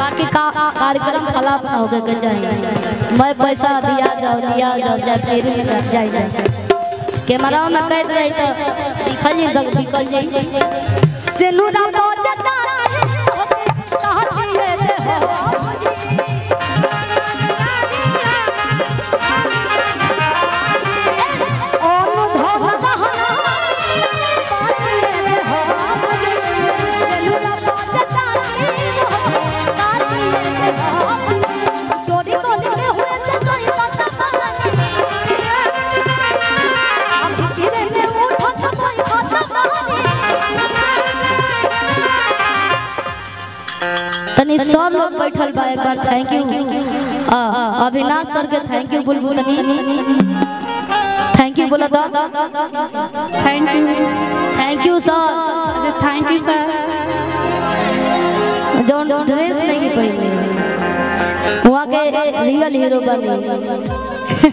बाकी का कार्यक्रम खराब ना होके के चाहिए। मैं पैसा दिया जाओ जा फिर जाए कैमरा में कैद रही तो दिखल जी तक निकल जाई से नुरा बजता सर लोग बैठल बा एक बार थैंक यू अविनाश सर के thank you Bulbul thank you बोला था थैंक यू सर जो ड्रेस नहीं पहने वहाँ के रियल हीरो बने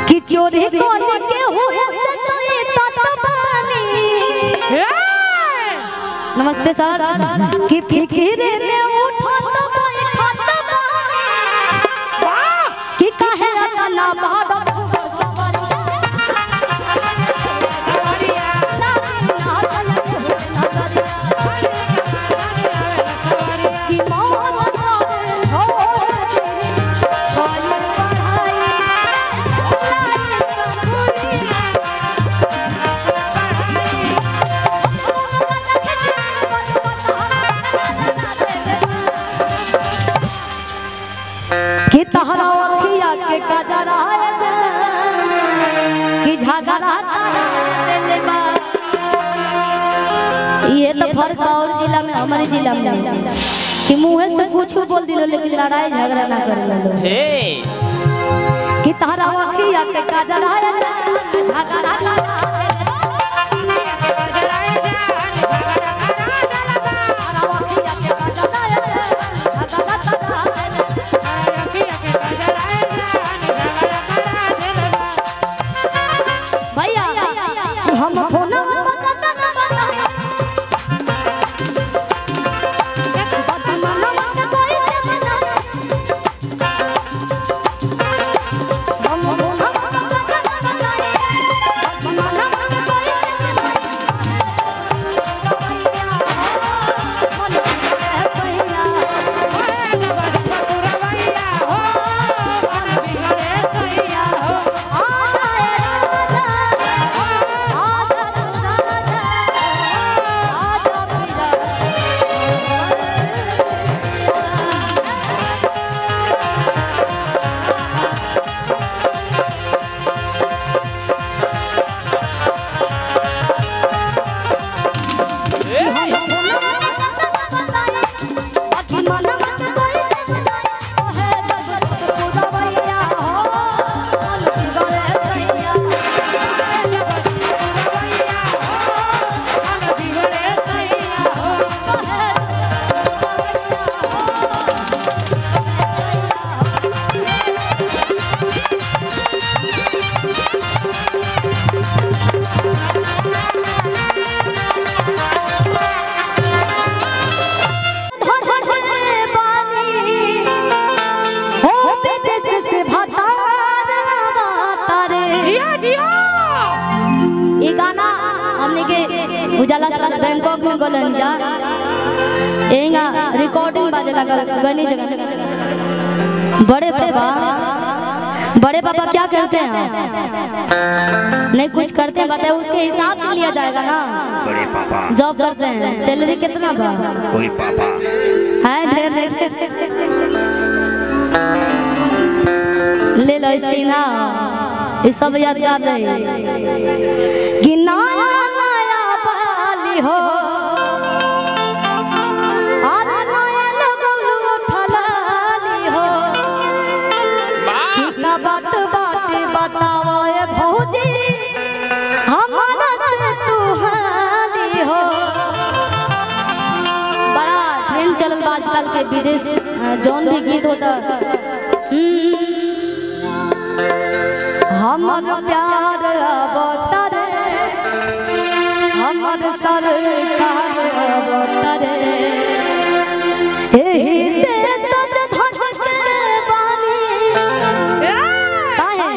कि चोरी के हुए नमस्ते सर कि फिक्र ने उठत बैठत कि काहे रतना भारत ये तो फर्क और जिला में हमारे जिला में कि मुँह से कुछ बोल दिलो लेकिन लड़ाई झगड़ा ना कर लो कि तारा अखिया के काजल है झगड़ा उजाला बैंकॉक में गोलन जा एंगा रिकॉर्डिंग बाजे लगा गनी जगह बड़े पापा क्या करते हैं नहीं कुछ करते हैं बताए उसके हिसाब से लिया जाएगा ना बड़े पापा जॉब करते हैं सैलरी कितना बा कोई पापा है ढेर ले लो चीना ये सब यादगार रहे कि नया नया बाली हो अरे नया लगलू ठलाली हो कितना बात बातें बताओ ये भौजी हमारा से तू हाली हो। बड़ा ट्रेंड चलल आजकल के विदेश जौन भी गीत होता हमर प्यार अवतार हम हमर सरकार अवतरे एही से सज धज के बानी काहे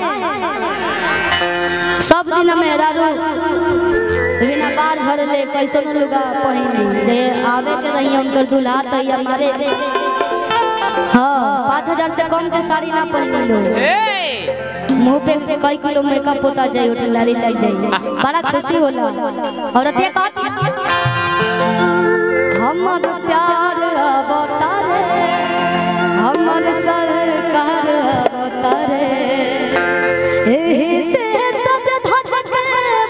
सब दिन मेरा रू बिना बार झरले कैसन लुगा पहिनी जे आवे के रही उनकर दूल्हा त हमारे हां 5000 से कम के साड़ी ना पहनी लो मुंह पे कई किलो मेकअप होता जाए उठ लारी लग जाए बड़ा खुशी होला और ते कहती हमर प्यार अवतारे हमर सरकार अवतारे एही से सज धज के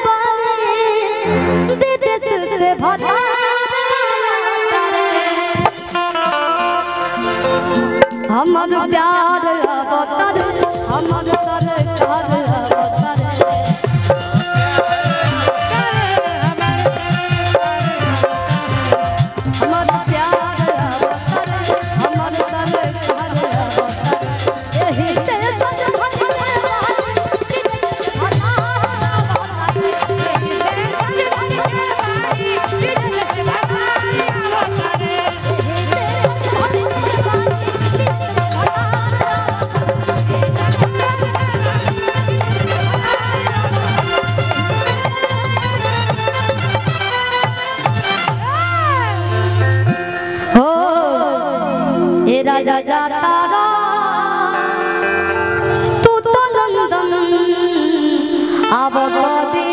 बानी विदेश से भता हमर प्यार अवतारे हमर सरकार अवतारे हमर प्यार अवतारे हमर सरकार अवतारे एही से सज धज के राजा जाता तू तो लंदन अब कभी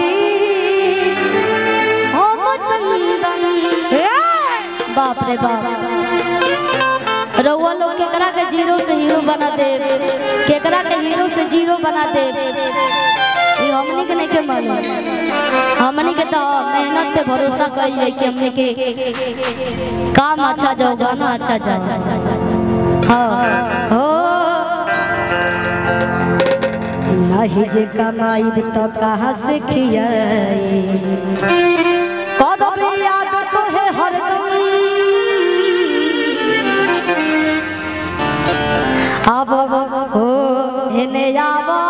हम चंदन बाप रे बाप रउआ लोग केकरा के जीरो से हीरो बना दे केकरा के हीरो से जीरो बना दे हमनी के नहीं के मालूम हमनी के तो मेहनत पे भरोसा करी जाए कि हमनी के काम अच्छा जाओ गाना अच्छा जाओ हो नहीं जे कमाई तो कहाँ से खियाई कब याद तो है हरदम अब हो हेने आवा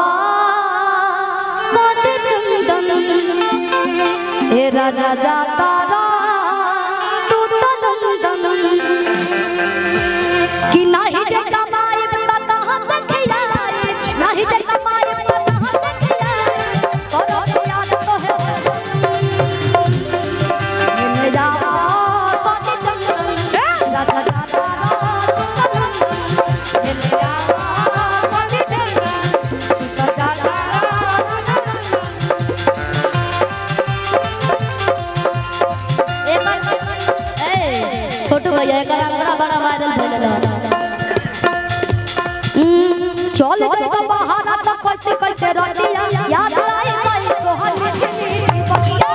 कद चंदन ए राजा जाता तू तो लंदन कि नहीं जे कमाई तो कहाँ से खियाई नहीं जे कमाई तो कहाँ से खियाई करो याद तो है मैंने जावा कद चंदन राजा जाता मैंने जावा कद चंदन जाता छोटू भैया एक बड़ा वायरल भइल चल जब बाहर तो कैसे कैसे रतिया याद आई गई तोहर मीठी मीठी बतिया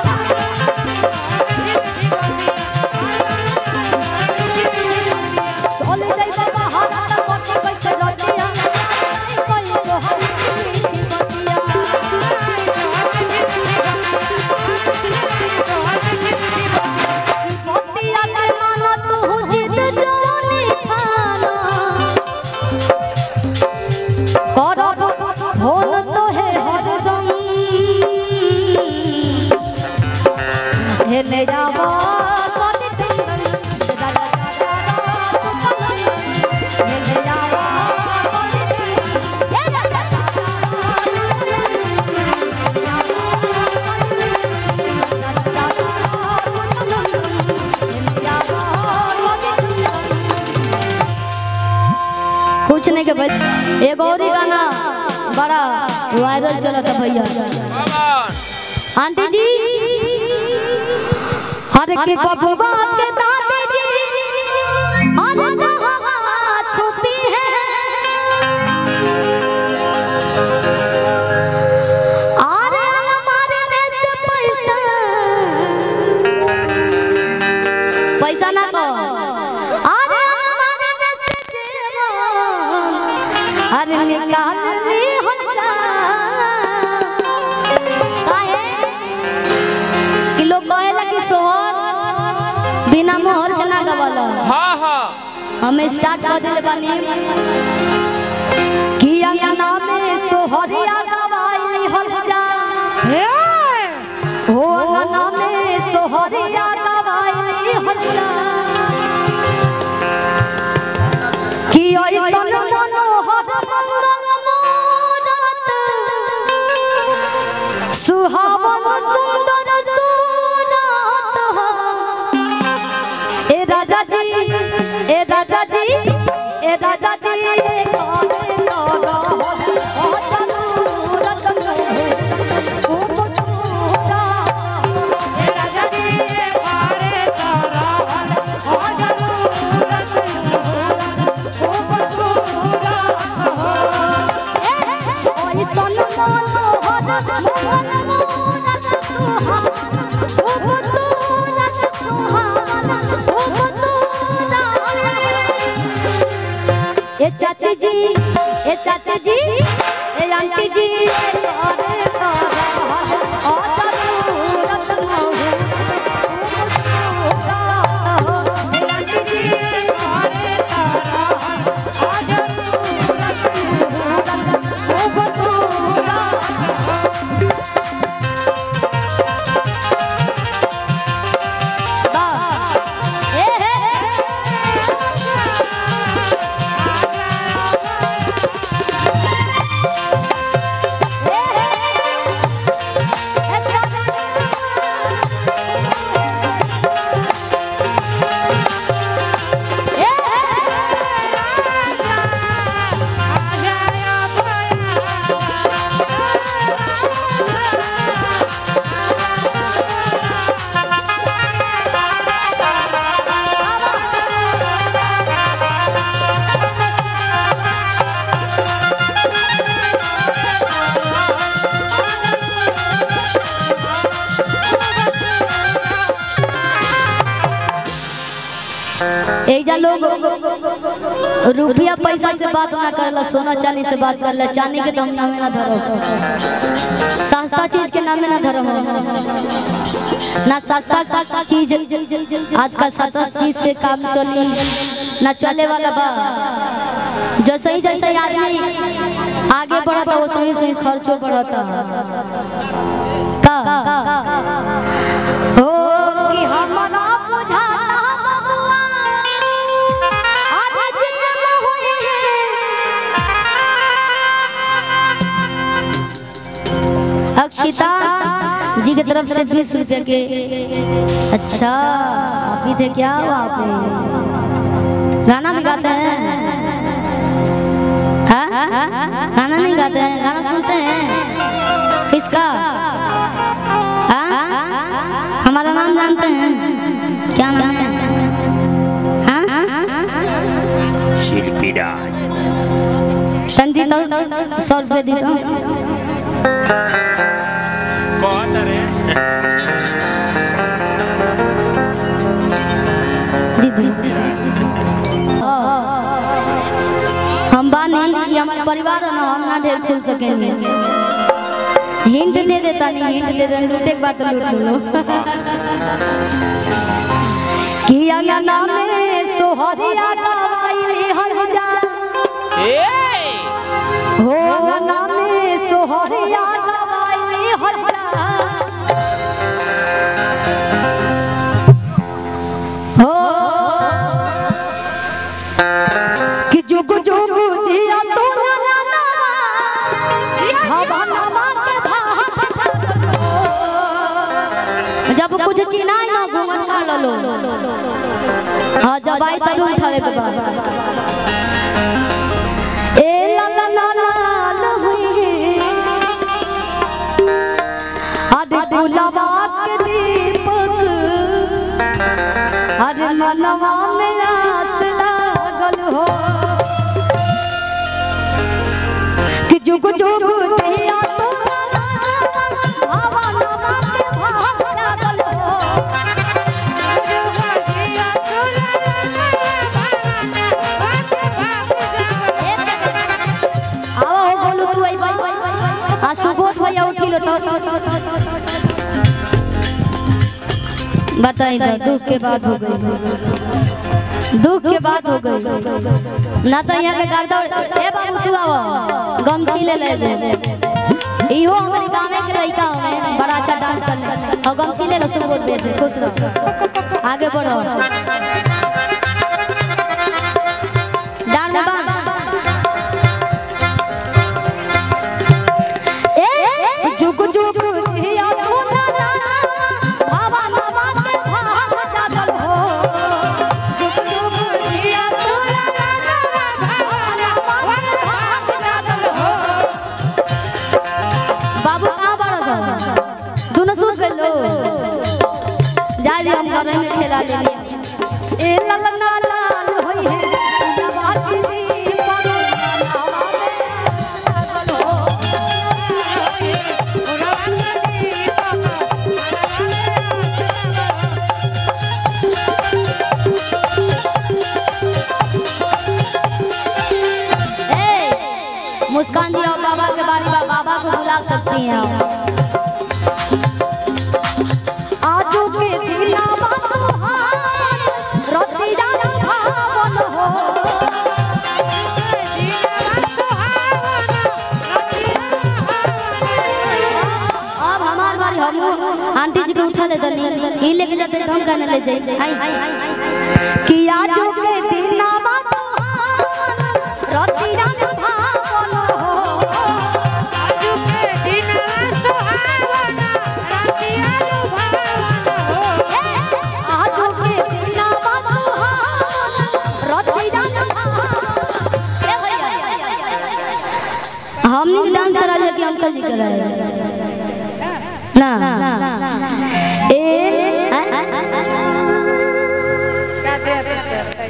चल जब बाहर तो कैसे कैसे रतिया आई गई तोहर मीठी मीठी बतिया के माना तू जिद जानी ठाना करब फोन तो है हरदम हेने जावा कद चंदन राजा जाता हेने जावा कद चंदन ये राजा जाता कुछ नहीं के भाई एक और ही गाना बड़ा वायरल चला था भैया आंटी जी हर के बबुआ के दादी जी हर कहाँ छुपी है अरे हमारे देश पैसा पैसा ना को अरे हमारे देश अरे निकाल ली हम जा काहे कि लोग कहेला कि सोहर बिना मोहर के ना गवाला हां हां हम स्टार्ट कर दिले बानी कि अंगना में सोहरिया गवाई हल जा हो अंगना में सोहर चाची जी ए चाची जी ए आंटी जी अरे लोग रुपया पैसा से बात ना करला, सोना चांदी से बात करला। चांदी के तो हम नामे ना धरो, सस्ता चीज के नामे ना धरो ना। सस्ता चीज आजकल सस्ता चीज से काम चली ना चले वाला बा। जैसे ही आदमी आगे बढ़ता वो सही सही खर्चो बढ़ता हो कि हमारा अक्षिता जी की तरफ से 20 रुपए के। अच्छा आप ही थे क्या? आप गाना भी गाते हैं? गाना नहीं गाते हैं, गाना सुनते हैं। किसका? हमारा नाम जानते हैं? क्या नाम है? शिल्पी राज। तंजी तो 100 रुपए दी तो कौन रे? हम बानी हमारे परिवार है ना, हम ना ढेर खुल सकेंगे। हिंट दे देता नहीं, हिंट दे दे लूटे एक बात लूट लो कि अंगना में सोहरिया गवाई हर जा हो, अंगना में सोहरिया गवाई हर जा हो कि जुग जुग जिया तो ना ना हवा नवा के भाग। जब कुछ चिना ना घूंघट काट लो, हाँ जब आई तब उठावे के बाद ए ला ला ला ला हुई आदि दुलावा के दीपक अरे मनवा में आस लागल हो कि जुग जुग जिया तो हवा नवा के भाग लागल हो। आओ बोलू तू आई भाई सुबोध भैया उठी लो तो बताई दो। दुख के बात हो गई, दुख के बात हो गई ना तो यहाँ के गार्डन ए बाबू तू आओ गमछी ले ले इहो हमारे गाँव के लड़का हमें बड़ा अच्छा डांस करने और गमछी ले लो सुबोध भैया से। खुश रहो, आगे बढ़ो। डांस में जुग जुग जिया तू ना हवा नवा के भाग जागल हो। जुग जुग जिया तू ना हवा नवा के भाग जागल हो। बाबू कहाँ बड़ा था? दोनों सूत गए लो जा दी हम घर में खेला ले ए ला ला ला ला होई है नवाजी पर कहीं आओ आजू के दिना बसुहार रतिया भावन हो अब हमार बारी हम आंटी जी को उठा ले दनी ही लेके जाते हम कहने ले जाए आई कि आजू के दिना बसुहार रतिया भावन हो आजू के दिना बसुहार रतिया आजू के दिना बसुहार रतिया हमने डांस करा लिया कि अंकल जी करा ना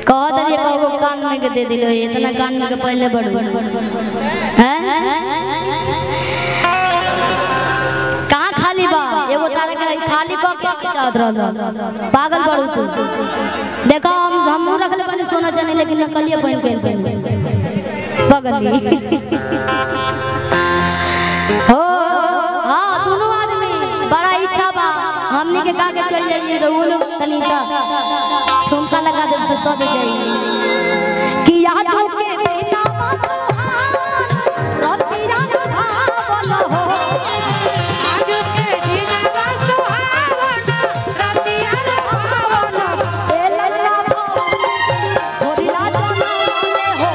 कह दिए कहो कान में के दे दिलो इतना कान में के पहले बढ़ो हैं कहां खाली बा एगो तारे के खाली क के चाहत रहल पागल बड़ू तू देखो हम रखले बने सोना जाने लेकिन नकलिए बन के बगली हो हां दोनों आदमी बड़ा इच्छा बा हमनी के का के चल जाइए रो लोग तनी सा ठुमका लगा दे तो सो जाइए कि आजू के बिना रतिया भावन हो आजू के बिना सुहावन रतिया भावन ए लल्ला होरिया जने हो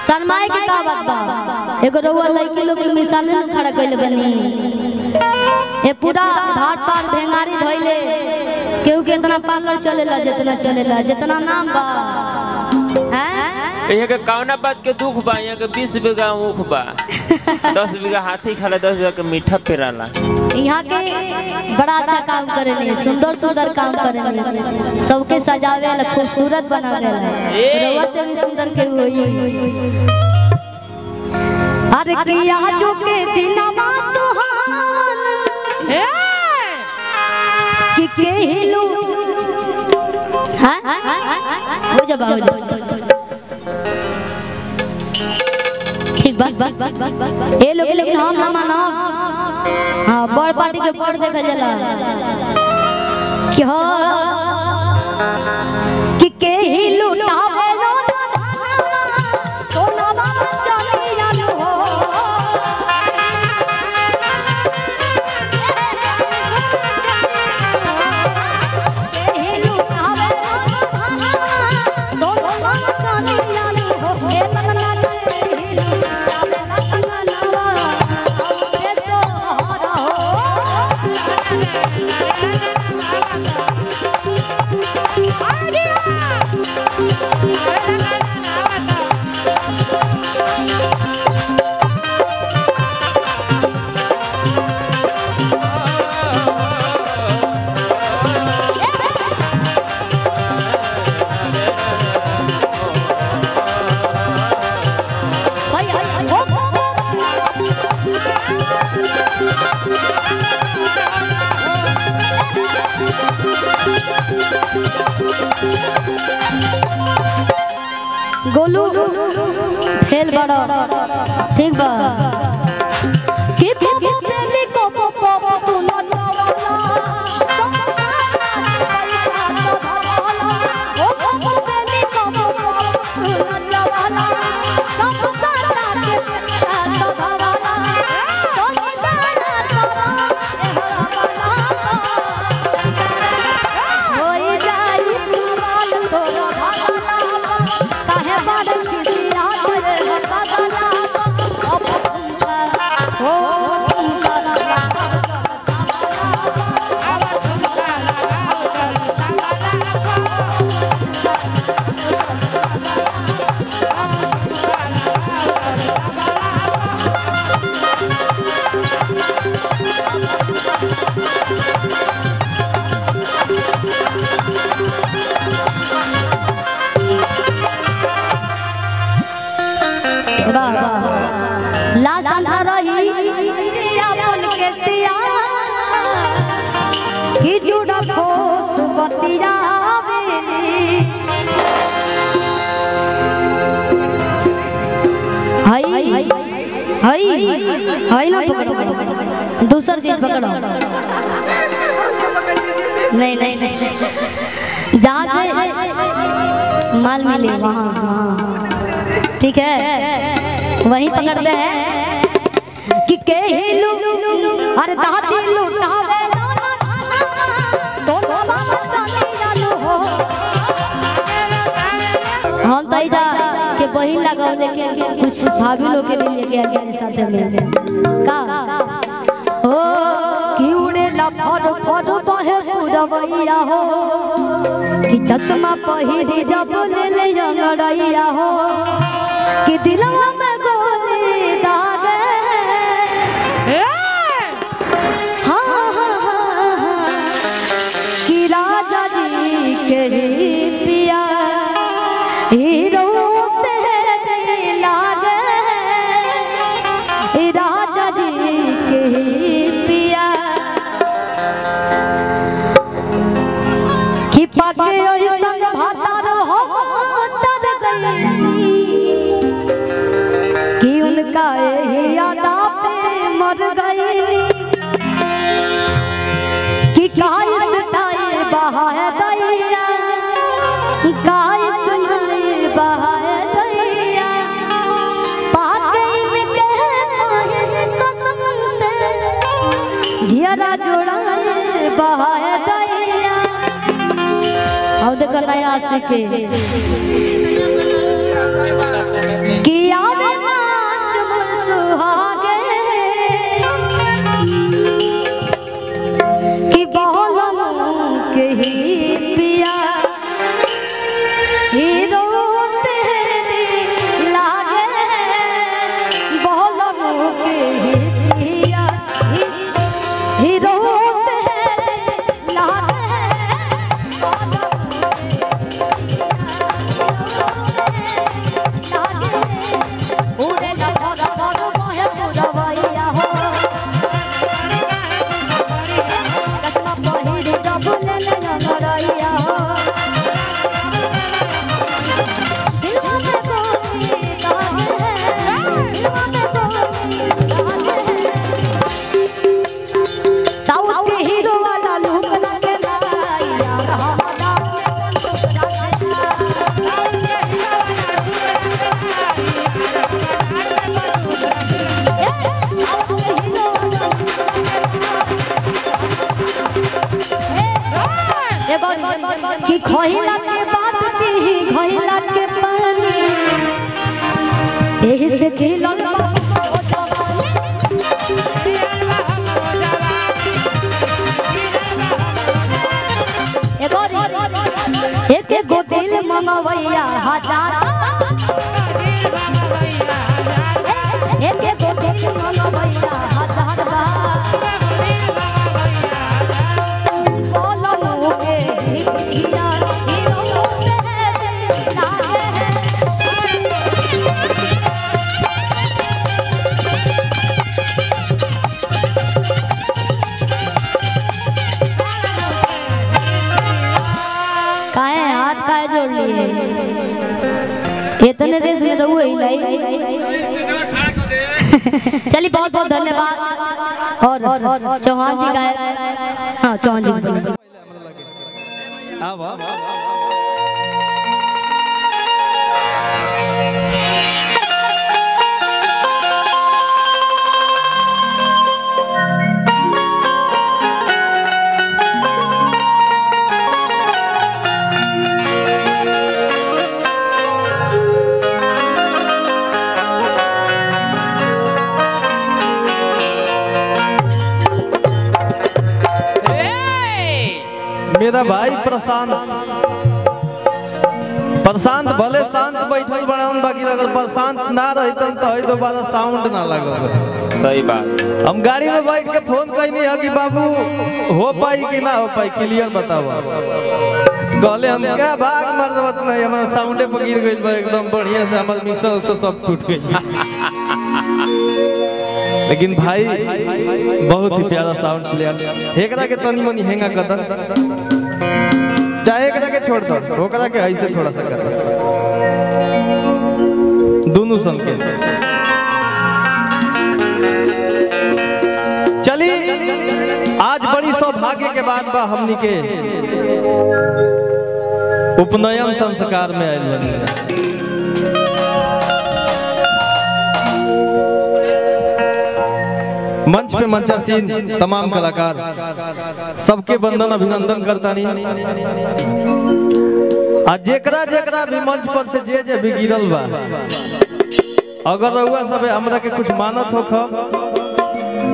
शर्माए के का बात बा एगो रउआ लड़की लोग के मिसाल न खड़ा कइले बनी ए पूरा घाट पार भेंगारी धइले केहू के इतना पार्लर चलेला जितना जितना नाम बा हैं ये के कौना बात के दुख बा यहाँ के 20 बीघा ऊख बा 10 बीघा हाथी खाला 10 बीघा के मीठा पेराला यहाँ के बड़ा अच्छा काम करेले सुंदर काम करेले सबके सजावे ला खूबसूरत बनावे ला रउआ से भी सुंदर के होई अरे कि आजू के दिनमा सुहावन कि केहिलू हां हो जा ठीक बात ए लोग लेकिन हम ना मानो हां बड़ पार्टी के बड़ देखा जाला कि हो कि केहिलू टावे लो सोना बा चलिया लो केहिलू टावे लो सोना बा चलिया लो ए ललना केहिलू टावे ला कंगनवा ए तो हरा हो गोलू फेल बड़ा ठीक बा कि को बेली को तू न दवाला ओ बेली को तू न दवाला सब सारा के दवाला तो जाना तोरा होई जाई बाल तोरा काहे बाड़ किसी याद रे बतियावेली हाय हाय हाय ना पकड़ो दूसर चीज पकड़ो नहीं नहीं नहीं जहाँ से माल मिले वहाँ ठीक है वहीं पकड़ते हैं कि के हिलू अरे दादी लुटावे दोनों बाबा चले जानो हो हम तो जा के बहिन लगाओ लेके कुछ भाभी लोग के लिए लेके आगे साथ में का हो कि उड़े ला फड़ फड़ बहे पुरवैया हो कि चश्मा पहिरी जब ले ले अंगड़ैया हो कि दिलवा में गोली दागे हाँ हाँ हाँ कि राजा जी के ही पिया हीरो से लागे राजा जी के ही पिया कि पाके ओई संग भातार हो तर गई कि उनका यही यादा पे मर गई कि काइस ताई बहाए दैया काइस नहीं बहाए दैया पाके इनके काहे कसम से जियरा जोड़ाए बहाए दैया अब देखो नया सीखे कि आवे नाच मोर सुहागे कि बहलम के ही पिया हीरो से लागे बहलम के ही पिया हीरो से लागे उड़े ना फड़ फड़ बहे पुरवैया हो चश्मा पहिरी जब ले ले अंगड़ैया हो दिलवा में गोली दागे दिलवा में गोली दागे साउथ के हीरो वाला लुक ना के लाया रहा कि खइला के बात पी खइला के पानी एही से खिलल एक गो दिल मंगवैया हजार एक गो दिल मंगवैया हजार जोड़ लिए इतने रेस में रहू ही लाई चलिए बहुत बहुत धन्यवाद और चौहान जी का हाँ चौहान जी मेरा भाई प्रशांत भले शांत बैठल बड़ा बाकी अगर प्रशांत ना रहते तो दोबारा साउंड ना लगा। सही बात। हम गाड़ी में बैठ के फोन कहनी है कि बाबू हो पाई कि ना हो पाई क्लियर बताओ। कहले हम क्या भाग मरदवत नहीं हमारा साउंडे पर गिर गई एकदम बढ़िया से हमारा मिक्सर सब टूट गई। लेकिन भाई बहुत ही प्यारा साउंड प्लेयर एकरा के तनी मनी हेंगा कदम के छोड़ दो ओकरा के ऐसे थोड़ा सा कर दोनों संग के चली आज बड़ी सौभाग्य के बाद बा हमनी के उपनयन संस्कार में आयल बने मंच पे मंचासीन तमाम कलाकार सबके वंदन अभिनंदन करता नहीं आज जेकरा जेकरा भी मंच पर से जे भी गिरल बा अगर रउआ सब हमरा के कुछ मानत हो खब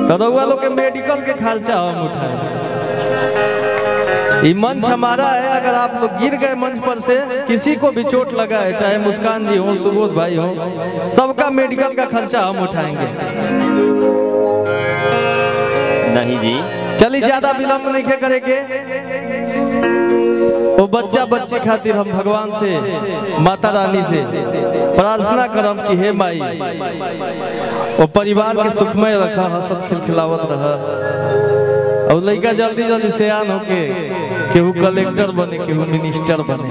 तो रउआ लोग के मेडिकल के खर्चा हम उठाए ये मंच हमारा है अगर आप लोग गिर गए मंच पर से किसी को भी चोट लगा है चाहे मुस्कान जी हो सुबोध भाई हो सबका मेडिकल का खर्चा हम उठाएंगे नहीं जी चलिए ज्यादा विलंब नहीं करेंगे वो बच्चा बच्ची खातिर हम भगवान से माता रानी से प्रार्थना करम कि हे माई वो परिवार के सुखमय रखा हसत खिलखिलावत रहा और लड़का जल्दी जल्दी सयान होके केहू कलेक्टर बने केहू मिनिस्टर बने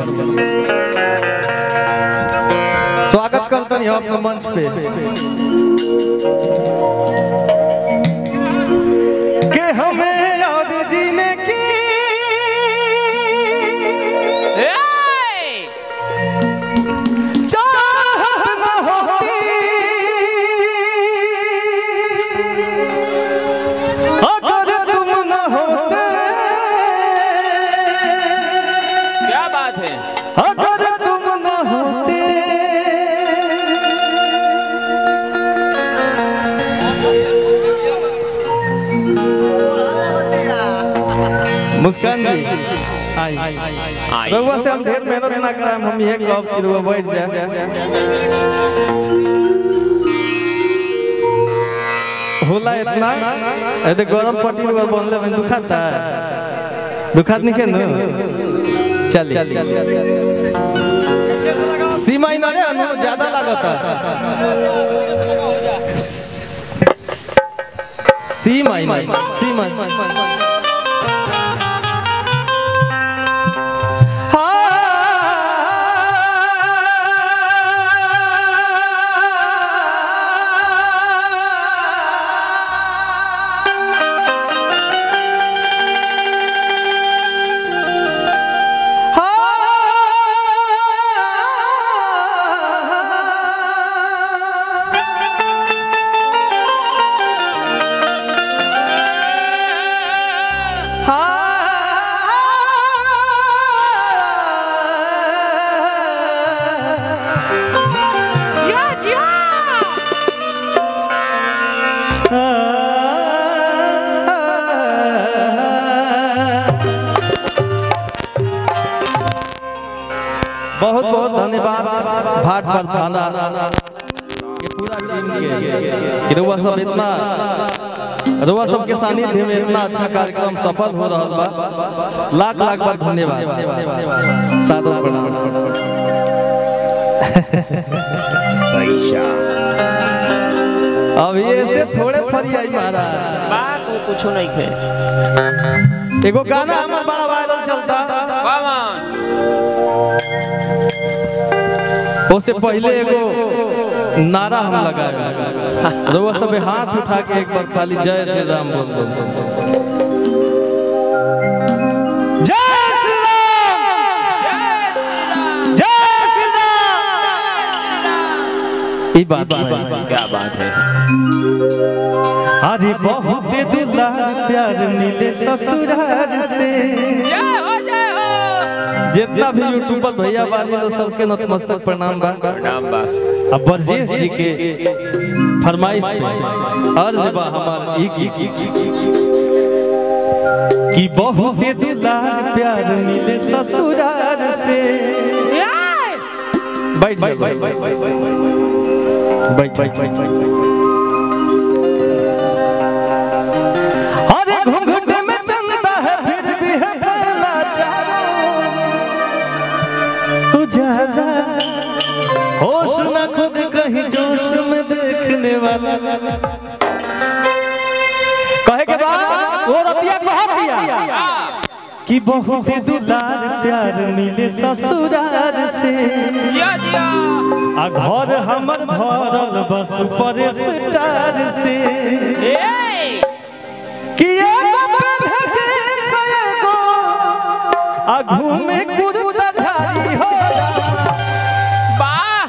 स्वागत करते हैं अपने मंच पे के हमें और जीने की चाहत न होती अगर तुम न होते क्या बात है अगर तुम न होते मुस्कान जी आई रउआ से हम ढेर मेहनत ना कराएं हम एक गप की रउआ बैठ जाए होला इतना ऐसे गरम पट्टी रउआ बनले में दुखाता नहीं के न चलिए सीमा ही ना रे अनु ज्यादा लागता सीमा बहुत बहुत धन्यवाद भाट पर थाना ये पूरा टीम के रउआ सब इतना रउआ सब के सानिध्य में इतना अच्छा कार्यक्रम सफल हो रहा बा लाख लाख बार धन्यवाद सादर प्रणाम अब ये से थोड़े फरियाई महाराज बात कुछ नहीं खे एगो गाना हमार बड़ा वायरल चलता उससे पहले एगो नारा हम लगाए रउआ सब हाथ उठा के एक बार खाली जय श्री राम बोल दो जय श्री राम जय श्री राम ई बात क्या बात है अरे बहुत दुलार प्यार मिले ससुराल से जितना भी यूट्यूबर भैया बानी लो सबके नतमस्तक प्रणाम बा अब बरजेश जी के फरमाइश पे अर्ज बा हमार कि बहुत दुलार प्यार मिले ससुराल से बैठ अरे घूंघट में चलता है फिर भी है फैला ज्यादा होश न खुद कहीं जोश में देखने वाला कहे के बाद वो रतिया कह दिया कि बहुत दुलार प्यार मिले ससुरार से आ घर हमर भरल बस पर स्टार से कि एगो पे भेजे सएगो आ घूमे कुर्ता झाड़ी हो वाह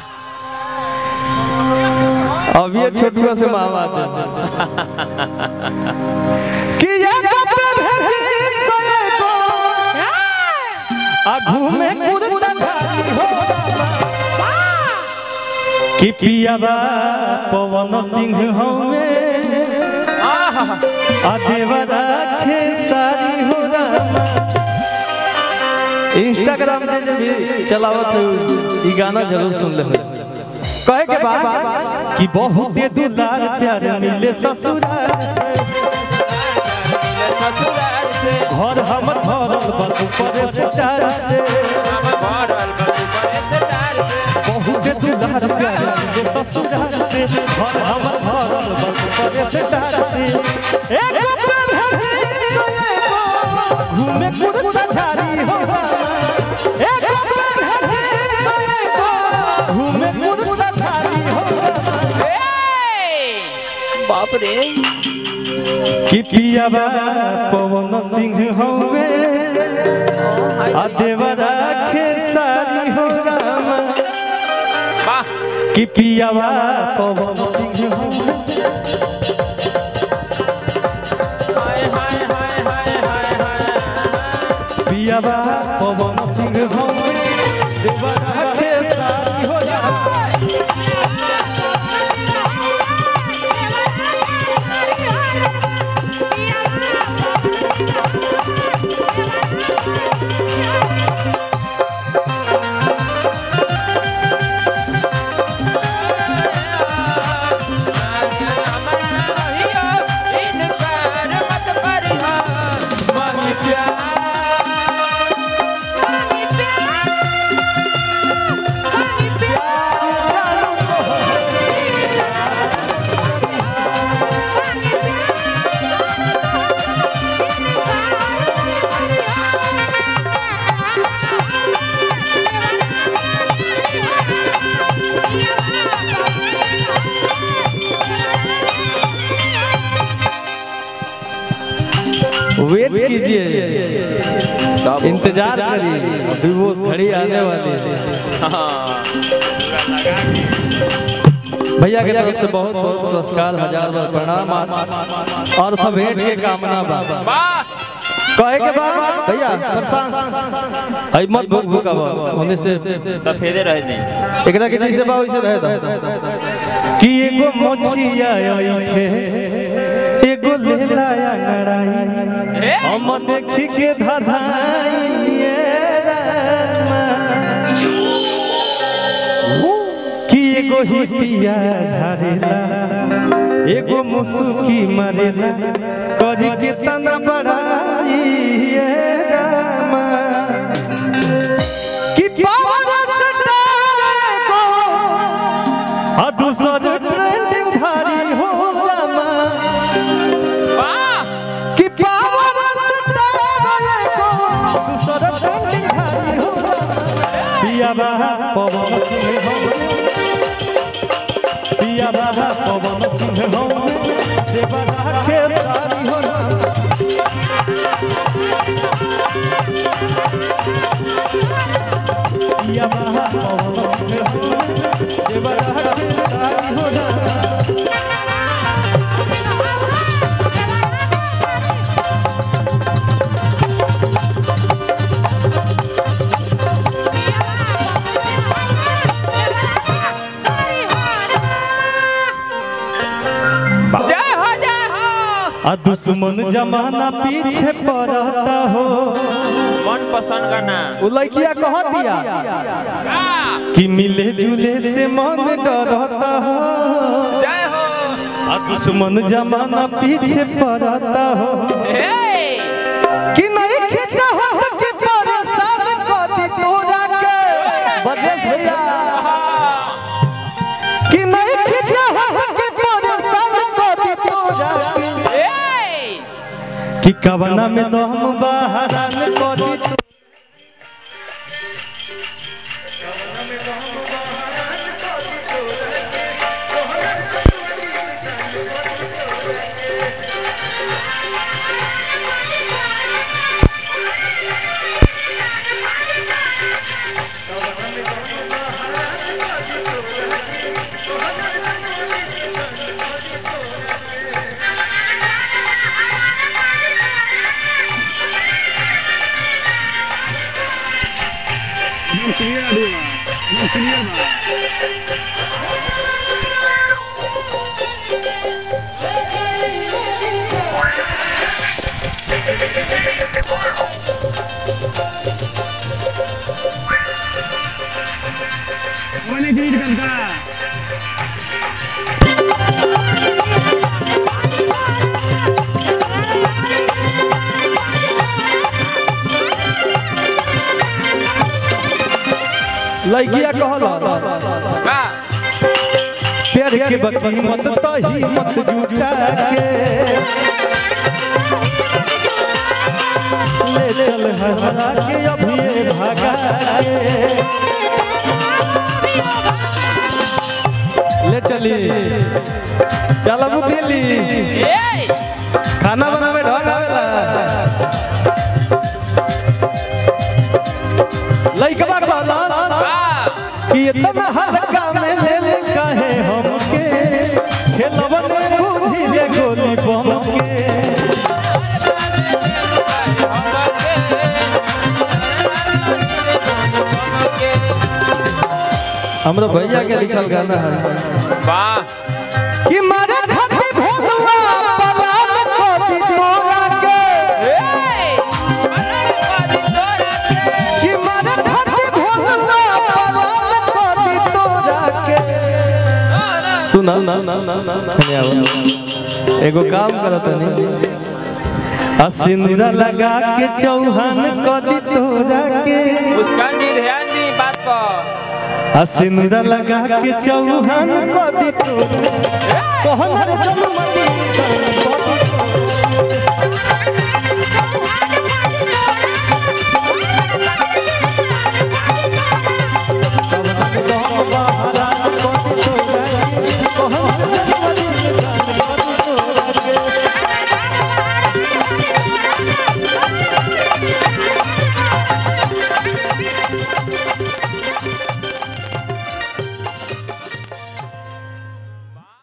अब ये छोटुआ से मामा कि एगो पे भेजे सएगो आ घूमे कुर्ता झाड़ी हो कि पियाबा पवन सिंह हवे आ देवरा खेसारी हो रामा। इंस्टाग्राम पे जब भी चलावत हो ये गाना जरूर सुन ले कहे के बाद कि बहुत दुलार प्यार मिले ससुराल से घर हमर भरल बस पर स्टार से बहुत दुलार प्यार मिले ससुराल से घर हमर भरल बस पर स्टार से एक घूमे कुर्ता झाड़ी हो एक घूमे कुर्ता झाड़ी हो बाप रे कि पियाबा पवन सिंह हवे आ देवरा खेसारी हो रामा कि पियाबा पवन सिंह हवे पियाबा पवन सिंह हवे देवरा खेसारी हो रामा। वेट कीजिए इंतजार करिए अभी वो घड़ी आने वाली है। भैया के तरफ से बहुत बहुत पुरस्कार हजार बार प्रणाम और भेंट के कामना बा कहे के बाद भैया प्रशांत मत भूख भूखा होने से सफेदे रह दे एकरा के जैसे बा वैसे रह दो कि एगो मोछिया आइठे एगो लेलाया नड़ाई हम देखी के धाधाई कि एगो ही पिया झारेला एगो मुसुकी मरेला करी के तना बड़ाई रामा कि पावर स्टार को आ दूसर ट्रेंडिंग धारी हो रामा कि पावर स्टार को दूसर ट्रेंडिंग धारी हो पियाबा पवन सिंह हो पियाबा पवन सिंह हो देवरा खेसारी हो पियाबा पवन सिंह हो देवरा खेसारी हो आ दुश्मन जमाना पीछे पड़ता हो मन पसंद का ना वो लड़किया कह दिया कि मिले जुले से मन डरता हो जय हो आ दुश्मन जमाना पीछे पड़ता हो कि नहीं खिंचाहट के परेशान कर दी तोरा के बजेश भैया कि नहीं खिंचाहट के परेशान कर दी तोरा कि कवना में तो हम बहरान कदी तो लइकिया कहल प्यार के बकी मत तही मत जुटा के ले चल हरा के अभी भागा के ले चली चल अब दिल्ली खाना बनावे ढंग आवेला लइकबा कहल कि इतना हल्का में ले ले काहे हमके खेलबन बुद्धि रे गोली बम के हमरा भैया के लिखल गाना है वाह कि मारे खाती भोलवा पलान कोती तोरा के कि मारे खाती भोलवा पलान कोती तोरा के सुना एगो काम करत नहीं सिंदूरा लगा के चौहान कदी तोरा के मुस्कान जी ध्यान दी बात पर सिंदूरा लगा के चौहान कदी तोरा कहना रे चल मती